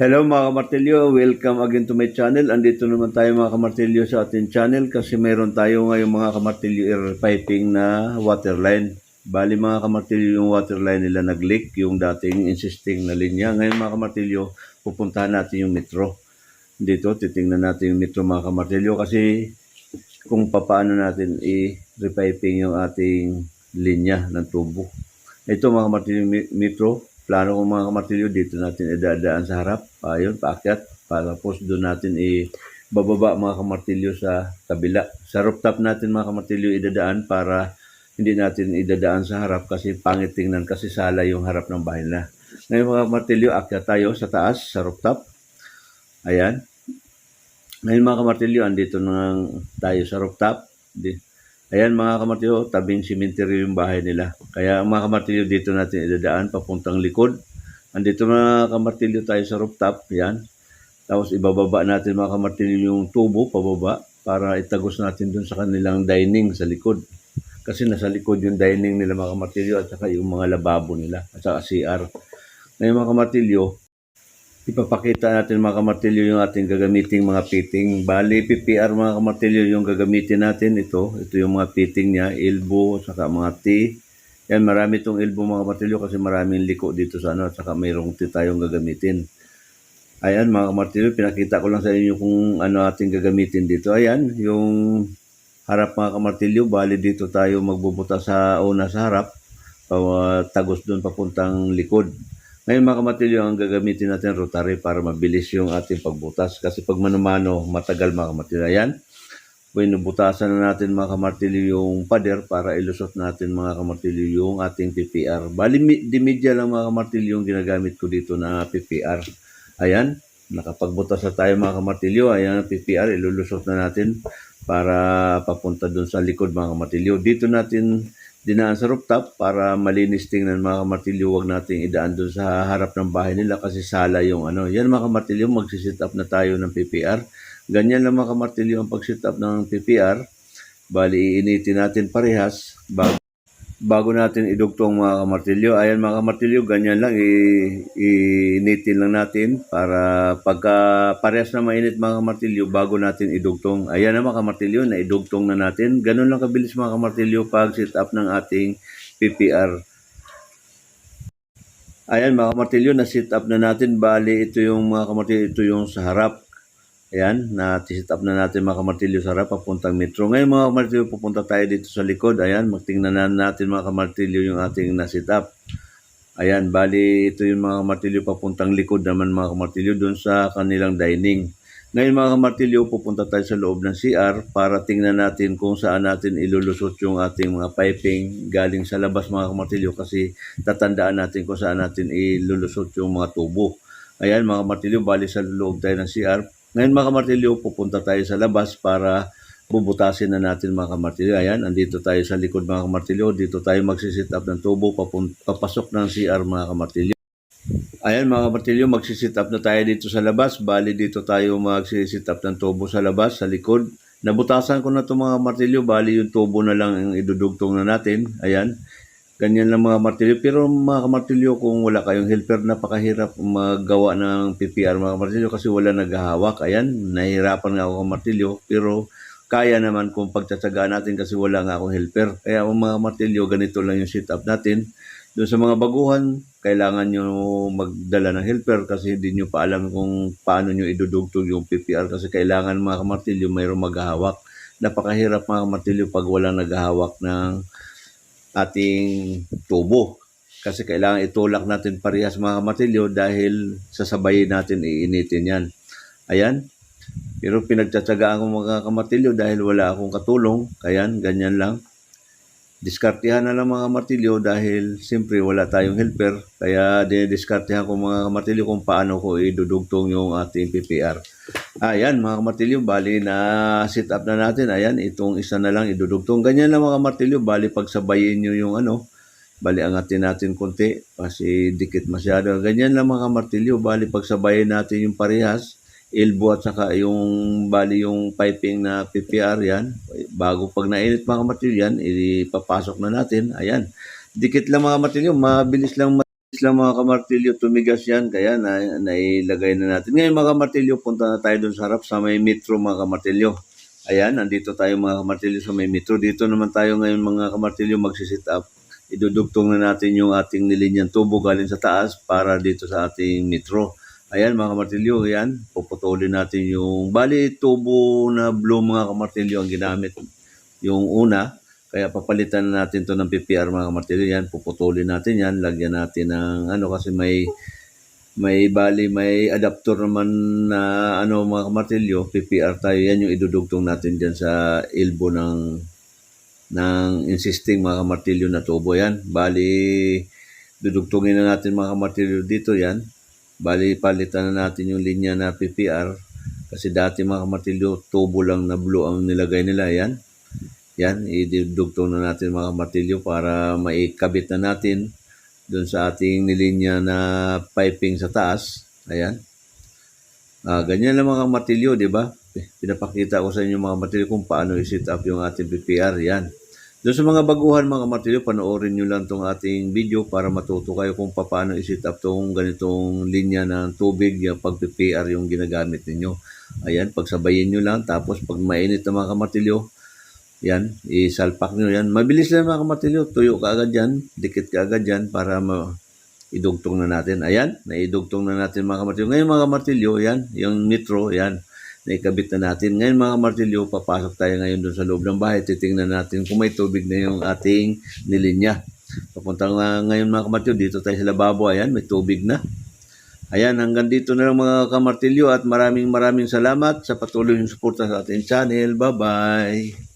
Hello mga kamartilyo, welcome again to my channel. Andito naman tayo mga kamartilyo sa ating channel kasi mayroon tayo ngayon mga kamartilyo air piping na water line. Bali mga kamartilyo, yung water line nila nag-leak, yung dating insisting na linya. Ngayon mga kamartilyo, pupuntahan natin yung metro. Dito titingnan natin yung metro mga kamartilyo kasi kung paano natin i-repiping yung ating linya ng tubo. Ito mga kamartilyo metro. Plano ko mga kamartilyo, dito natin idadaan sa harap, ayun, paakyat, tapos doon natin ibababa mga kamartilyo sa kabila. Sa rooftop natin mga kamartilyo idadaan para hindi natin idadaan sa harap kasi pangit tingnan kasi sala yung harap ng bahay na. Ngayon mga kamartilyo, akyat tayo sa taas, sa rooftop. Ayan. Ngayon mga kamartilyo, andito na tayo sa rooftop. Ayan mga kamartilyo, tabing cemetery yung bahay nila. Kaya mga kamartilyo, dito natin idadaan papuntang likod. Andito mga kamartilyo tayo sa rooftop, yan. Tapos ibababa natin mga kamartilyo yung tubo pababa para itagos natin dun sa kanilang dining sa likod. Kasi nasa likod yung dining nila mga kamartilyo at saka yung mga lababo nila at saka CR. Ngayon mga kamartilyo, ipapakita natin mga kamartilyo yung ating gagamiting mga fitting. Bali, PPR mga kamartilyo yung gagamitin natin. Ito yung mga fitting niya, elbow, saka mga T. Yan, marami itong elbow mga kamartilyo kasi maraming liko dito sa ano, at saka mayroong T tayong gagamitin. Ayan mga kamartilyo, pinakita ko lang sa inyo kung ano ating gagamitin dito. Ayan, yung harap mga kamartilyo, bali dito tayo magbubuta sa una sa harap, tagos doon papuntang likod. Ngayon mga kamartilyo, ang gagamitin natin rotary para mabilis yung ating pagbutas. Kasi pag manumano, matagal mga kamartilyo. Ayan, binubutasan na natin mga kamartilyo yung pader para ilusot natin mga kamartilyo yung ating PPR. Bali, di-media lang mga kamartilyo yung ginagamit ko dito na PPR. Ayan, nakapagbutas na tayo mga kamartilyo. Ayan ang PPR, ilulusot na natin para papunta dun sa likod mga kamartilyo. Dito natin dinaan sa rooftop para malinis tingnan mga kamartilyo. Huwag natin idaan doon sa harap ng bahay nila kasi sala yung ano. Yan mga kamartilyo, magsisit up na tayo ng PPR. Ganyan lang mga kamartilyo ang pag-sit up ng PPR. Bali, iinitin natin parehas bago natin idugtong mga kamartilyo. Ayan mga kamartilyo, ganyan lang, iinitin lang natin para pagka parehas na mainit mga kamartilyo bago natin idugtong. Ayan na mga kamartilyo, na idugtong na natin. Ganun lang kabilis mga kamartilyo pag sit up ng ating PPR. Ayan mga kamartilyo, na sit up na natin. Bali, ito yung mga kamartilyo, ito yung sa harap. Ayan, na-sit up na natin mga kamartilyo sa harap papuntang metro. Ngayon mga kamartilyo, pupunta tayo dito sa likod. Ayan, magtingnan na natin mga kamartilyo yung ating na-sit up. Ayan, bali ito yung mga kamartilyo papuntang likod naman mga kamartilyo doon sa kanilang dining. Ngayon mga kamartilyo, pupunta tayo sa loob ng CR para tingnan natin kung saan natin ilulusot yung ating mga piping galing sa labas mga kamartilyo kasi tatandaan natin kung saan natin ilulusot yung mga tubo. Ayan mga kamartilyo, bali sa loob tayo ng CR. Ngayon mga kamartilyo, pupunta tayo sa labas para bubutasin na natin mga kamartilyo. Ayan, andito tayo sa likod mga kamartilyo. Dito tayo magsisit up ng tubo papasok ng CR mga kamartilyo. Ayan mga kamartilyo, magsisit up na tayo dito sa labas. Bali dito tayo magsisit up ng tubo sa labas, sa likod. Nabutasan ko na ito mga kamartilyo. Bali yung tubo na lang ang idudugtong na natin. Ayan. Ganyan lang mga kamartilyo. Pero mga kamartilyo, kung wala kayong helper, napakahirap magawa ng PPR mga kamartilyo kasi wala naghahawak. Ayan, nahihirapan nga ako kamartilyo. Pero kaya naman kung pagtsatsagaan natin kasi wala nga akong helper. Kaya mga kamartilyo, ganito lang yung setup natin. Doon sa mga baguhan, kailangan nyo magdala ng helper kasi hindi nyo pa alam kung paano nyo idudugtog yung PPR kasi kailangan mga kamartilyo mayroong maghahawak. Napakahirap mga kamartilyo pag walang naghahawak ng ating tubo. Kasi kailangan itulak natin parehas mga kamartilyo dahil sasabayin natin iinitin yan. Ayan. Pero pinagtsatsagaan ko mga kamartilyo dahil wala akong katulong. Ayan, ganyan lang. Diskartehan na lang mga kamartilyo dahil siyempre wala tayong helper. Kaya dinidiskartehan ko mga kamartilyo kung paano ko idudugtong yung ating PPR. Ayan mga kamartilyo, bali na sit up na natin. Ayan, itong isa na lang idudugtong. Ganyan lang mga kamartilyo, bali pagsabayin nyo yung ano. Bali angatin natin konti kasi dikit masyado. Ganyan lang mga kamartilyo, bali pagsabayin natin yung parehas. Elbow at saka yung bali yung piping na PPR yan. Bago pag nainit mga kamartilyo yan, ipapasok na natin. Ayan. Dikit lang mga kamartilyo, mabilis lang Lang mga kamartilyo, tumigas yan, kaya nailagay na natin. Ngayon mga kamartilyo, punta na tayo doon sa harap sa may metro mga kamartilyo. Ayan, nandito tayo mga kamartilyo sa may metro. Dito naman tayo ngayon mga kamartilyo magsisit up. Idudugtong na natin yung ating nilinyang tubo galing sa taas para dito sa ating metro. Ayan mga kamartilyo, ayan, puputulin natin yung, bali tubo na blue mga kamartilyo ang ginamit. Yung una, kaya papalitan na natin to ng PPR mga kamartilyo. Yan, puputulin natin yan. Lagyan natin ng ano kasi may adapter naman na ano mga kamartilyo. PPR tayo. Yan yung idudugtong natin dyan sa elbow ng insisting mga kamartilyo na tubo. Yan, bali dudugtungin na natin mga kamartilyo dito yan. Bali palitan na natin yung linya na PPR. Kasi dati mga kamartilyo, tubo lang na blue ang nilagay nila. Yan. Yan, idudugtong na natin mga kamartilyo para maikabit na natin doon sa ating nilinya na piping sa taas. Ayan. Ganyan lang mga kamartilyo, di ba? Pinapakita ko sa inyo mga kamartilyo kung paano i-set up yung ating PPR. Yan. Doon sa mga baguhan mga kamartilyo, panoorin nyo lang tong ating video para matuto kayo kung paano i-set up tong ganitong linya ng tubig, yung pag-PPR yung ginagamit ninyo. Ayan, pagsabayin nyo lang. Tapos pag mainit na mga kamartilyo, yan, isalpak nyo yan. Mabilis lang mga kamartilyo. Tuyo ka agad yan. Dikit ka agad yan para idugtong na natin. Ayan, naidugtong na natin mga kamartilyo. Ngayon mga kamartilyo, yan, yung metro, yan, naikabit na natin. Ngayon mga kamartilyo, papasok tayo ngayon doon sa loob ng bahay. Titingnan natin kung may tubig na yung ating nilinya. Papunta nga ngayon mga kamartilyo, dito tayo sa lababo. Ayan, may tubig na. Ayan, hanggang dito na lang mga kamartilyo at maraming salamat sa patuloy yung suporta sa ating channel. Bye-bye!